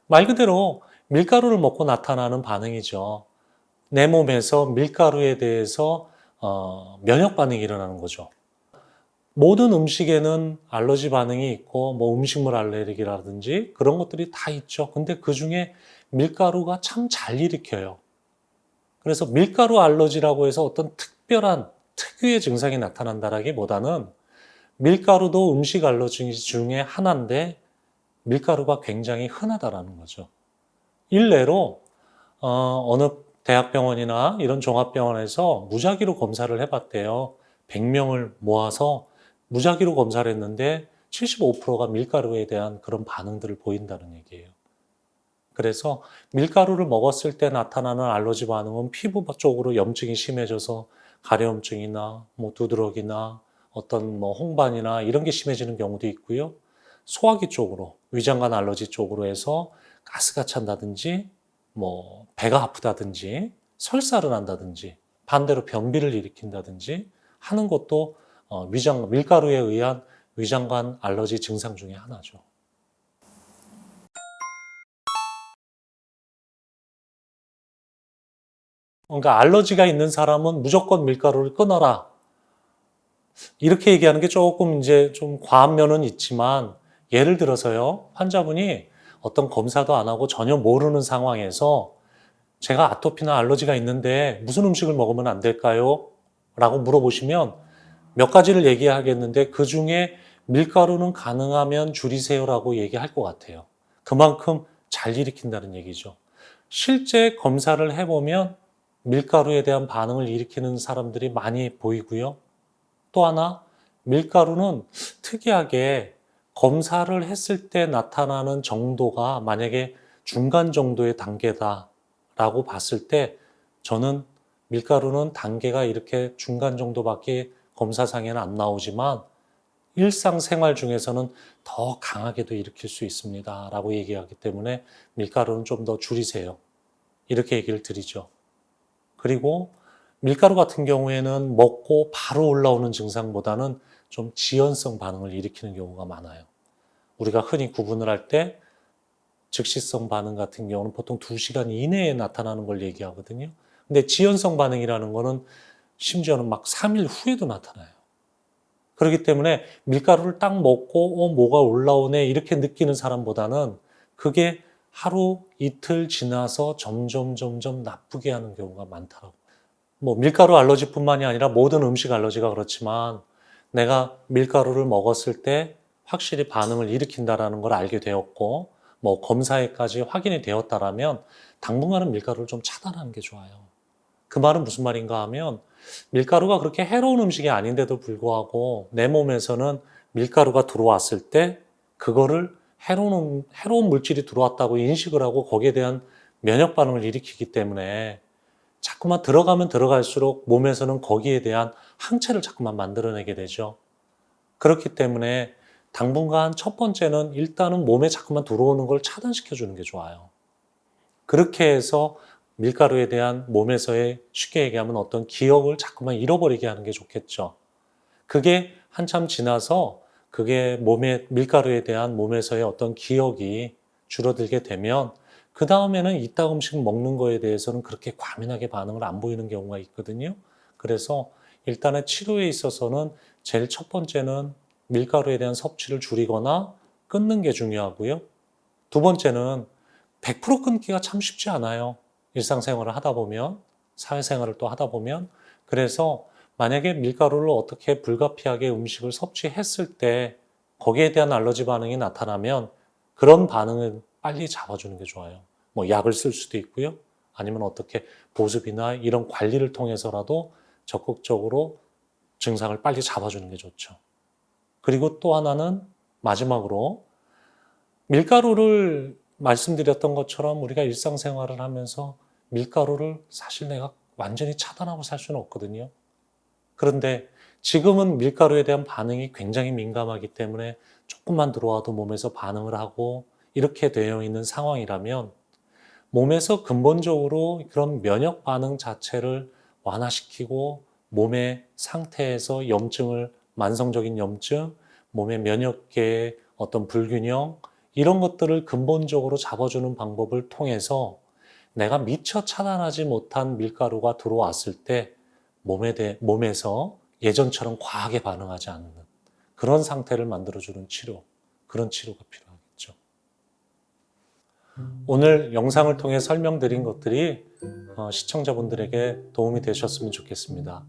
말 그대로 밀가루를 먹고 나타나는 반응이죠. 내 몸에서 밀가루에 대해서 면역 반응이 일어나는 거죠. 모든 음식에는 알러지 반응이 있고 뭐 음식물 알레르기라든지 그런 것들이 다 있죠. 근데 그중에 밀가루가 참 잘 일으켜요. 그래서 밀가루 알러지라고 해서 어떤 특별한 특유의 증상이 나타난다라기보다는 밀가루도 음식 알러지 중에 하나인데 밀가루가 굉장히 흔하다라는 거죠. 일례로 어느 대학병원이나 이런 종합병원에서 무작위로 검사를 해봤대요. 100명을 모아서 무작위로 검사를 했는데 75%가 밀가루에 대한 그런 반응들을 보인다는 얘기예요. 그래서 밀가루를 먹었을 때 나타나는 알러지 반응은 피부 쪽으로 염증이 심해져서 가려움증이나 뭐 두드러기나 어떤 뭐 홍반이나 이런 게 심해지는 경우도 있고요. 소화기 쪽으로, 위장관 알러지 쪽으로 해서 가스가 찬다든지 뭐 배가 아프다든지 설사를 한다든지 반대로 변비를 일으킨다든지 하는 것도 밀가루에 의한 위장관 알러지 증상 중에 하나죠. 그러니까 알러지가 있는 사람은 무조건 밀가루를 끊어라. 이렇게 얘기하는 게 조금 이제 좀 과한 면은 있지만 예를 들어서요. 환자분이 어떤 검사도 안 하고 전혀 모르는 상황에서 제가 아토피나 알러지가 있는데 무슨 음식을 먹으면 안 될까요? 라고 물어보시면 몇 가지를 얘기하겠는데 그 중에 밀가루는 가능하면 줄이세요라고 얘기할 것 같아요. 그만큼 잘 일으킨다는 얘기죠. 실제 검사를 해보면 밀가루에 대한 반응을 일으키는 사람들이 많이 보이고요. 또 하나, 밀가루는 특이하게 검사를 했을 때 나타나는 정도가 만약에 중간 정도의 단계다라고 봤을 때 저는 밀가루는 단계가 이렇게 중간 정도밖에 검사상에는 안 나오지만 일상생활 중에서는 더 강하게도 일으킬 수 있습니다. 라고 얘기하기 때문에 밀가루는 좀 더 줄이세요. 이렇게 얘기를 드리죠. 그리고 밀가루 같은 경우에는 먹고 바로 올라오는 증상보다는 좀 지연성 반응을 일으키는 경우가 많아요. 우리가 흔히 구분을 할 때 즉시성 반응 같은 경우는 보통 2시간 이내에 나타나는 걸 얘기하거든요. 근데 지연성 반응이라는 거는 심지어는 막 3일 후에도 나타나요. 그렇기 때문에 밀가루를 딱 먹고 뭐가 올라오네 이렇게 느끼는 사람보다는 그게 하루 이틀 지나서 점점 나쁘게 하는 경우가 많더라고요. 뭐 밀가루 알러지뿐만이 아니라 모든 음식 알러지가 그렇지만 내가 밀가루를 먹었을 때 확실히 반응을 일으킨다라는 걸 알게 되었고 뭐 검사에까지 확인이 되었다라면 당분간은 밀가루를 좀 차단하는 게 좋아요. 그 말은 무슨 말인가 하면 밀가루가 그렇게 해로운 음식이 아닌데도 불구하고 내 몸에서는 밀가루가 들어왔을 때 그거를 해로운 물질이 들어왔다고 인식을 하고 거기에 대한 면역 반응을 일으키기 때문에 자꾸만 들어가면 들어갈수록 몸에서는 거기에 대한 항체를 자꾸만 만들어내게 되죠. 그렇기 때문에 당분간 첫 번째는 일단은 몸에 자꾸만 들어오는 걸 차단시켜 주는 게 좋아요. 그렇게 해서 밀가루에 대한 몸에서의 쉽게 얘기하면 어떤 기억을 자꾸만 잃어버리게 하는 게 좋겠죠. 그게 한참 지나서 그게 밀가루에 대한 몸에서의 어떤 기억이 줄어들게 되면 그 다음에는 이따 음식 먹는 거에 대해서는 그렇게 과민하게 반응을 안 보이는 경우가 있거든요. 그래서 일단은 치료에 있어서는 제일 첫 번째는 밀가루에 대한 섭취를 줄이거나 끊는 게 중요하고요. 두 번째는 100% 끊기가 참 쉽지 않아요. 일상생활을 하다 보면, 사회생활을 또 하다 보면. 그래서 만약에 밀가루를 어떻게 불가피하게 음식을 섭취했을 때 거기에 대한 알러지 반응이 나타나면 그런 반응을 빨리 잡아주는 게 좋아요. 뭐 약을 쓸 수도 있고요. 아니면 어떻게 보습이나 이런 관리를 통해서라도 적극적으로 증상을 빨리 잡아주는 게 좋죠. 그리고 또 하나는 마지막으로 밀가루를 말씀드렸던 것처럼 우리가 일상생활을 하면서 밀가루를 사실 내가 완전히 차단하고 살 수는 없거든요. 그런데 지금은 밀가루에 대한 반응이 굉장히 민감하기 때문에 조금만 들어와도 몸에서 반응을 하고 이렇게 되어 있는 상황이라면 몸에서 근본적으로 그런 면역 반응 자체를 완화시키고 몸의 상태에서 만성적인 염증, 몸의 면역계의 어떤 불균형, 이런 것들을 근본적으로 잡아주는 방법을 통해서 내가 미처 차단하지 못한 밀가루가 들어왔을 때 몸에서 예전처럼 과하게 반응하지 않는 그런 상태를 만들어주는 치료, 그런 치료가 필요하겠죠. 오늘 영상을 통해 설명드린 것들이 시청자분들에게 도움이 되셨으면 좋겠습니다.